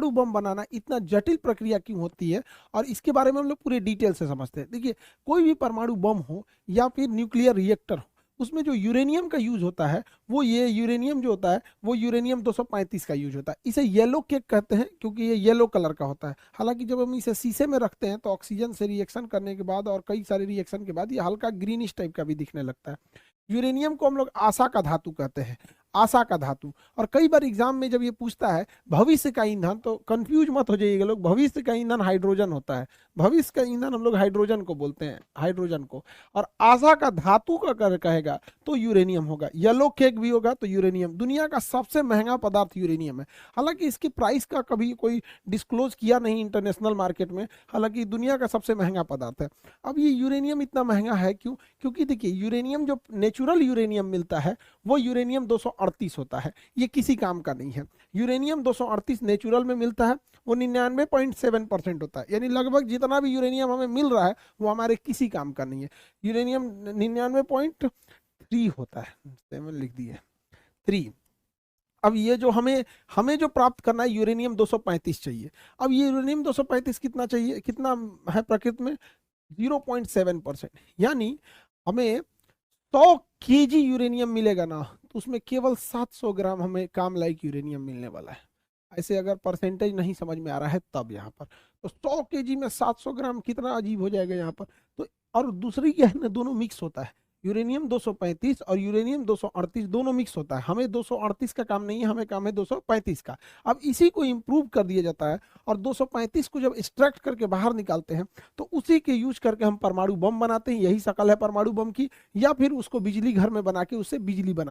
परमाणु बम बनाना इतना जटिल प्रक्रिया क्यों होती है, और इसके बारे में हम लोग पूरे डिटेल से समझते हैं। देखिए, कोई भी परमाणु बम हो या फिर न्यूक्लियर रिएक्टर हो, उसमें जो यूरेनियम का यूज होता है, वो ये यूरेनियम जो होता है वो यूरेनियम 235 का यूज होता है। इसे येलो केक कहते हैं क्योंकि ये येलो कलर का होता है। हालांकि जब हम इसे शीशे में रखते हैं तो ऑक्सीजन से रिएक्शन करने के बाद और कई सारे रिएक्शन के बाद ये हल्का ग्रीनिश टाइप का भी दिखने लगता है। यूरेनियम को हम लोग आशा का धातु कहते हैं, आशा का धातु। और कई बार एग्जाम में जब ये पूछता है भविष्य का ईंधन, तो कंफ्यूज मत हो जाइएगा लोग, भविष्य का ईंधन हाइड्रोजन होता है। भविष्य का ईंधन हम लोग हाइड्रोजन को बोलते हैं, हाइड्रोजन को। और आशा का धातु का कर कहेगा तो यूरेनियम होगा। येलो केक भी होगा तो यूरेनियम। दुनिया का सबसे महंगा पदार्थ यूरेनियम है। हालांकि इसकी प्राइस का कभी कोई डिस्क्लोज किया नहीं इंटरनेशनल मार्केट में, हालांकि दुनिया का सबसे महंगा पदार्थ है। अब ये यूरेनियम इतना महंगा है क्यों? क्योंकि देखिए, यूरेनियम जो नेचुरल यूरेनियम मिलता है वो यूरेनियम 238 होता है, ये किसी काम का नहीं है। यूरेनियम 238 नेचुरल में मिलता है, वो 99.7% होता है, यानी लगभग जितना भी यूरेनियम हमें मिल रहा है वो हमारे किसी काम का नहीं है। यूरेनियम 99.3 होता है, 7 लिख दिए, 3। अब ये जो हमें हमें जो प्राप्त करना है यूरेनियम 235 चाहिए। अब ये यूरेनियम 235 कितना चाहिए, कितना है प्रकृति में? 0.7%। यानी हमें 100 kg यूरेनियम मिलेगा ना, तो उसमें केवल 700 ग्राम हमें काम लायक यूरेनियम मिलने वाला है। ऐसे अगर परसेंटेज नहीं समझ में आ रहा है तब यहाँ पर, तो 100 kg में 700 ग्राम कितना अजीब हो जाएगा यहाँ पर। तो और दूसरी क्या है ना, दोनों मिक्स होता है। यूरेनियम 235 और यूरेनियम 238 दोनों मिक्स होता है। हमें 238 का काम नहीं है, हमें काम है 235 का। अब इसी को इम्प्रूव कर दिया जाता है, और 235 को जब एक्सट्रैक्ट करके बाहर निकालते हैं तो उसी के यूज करके हम परमाणु बम बनाते हैं। यही शकल है परमाणु बम की। या फिर उसको बिजली घर में बना के उससे बिजली बना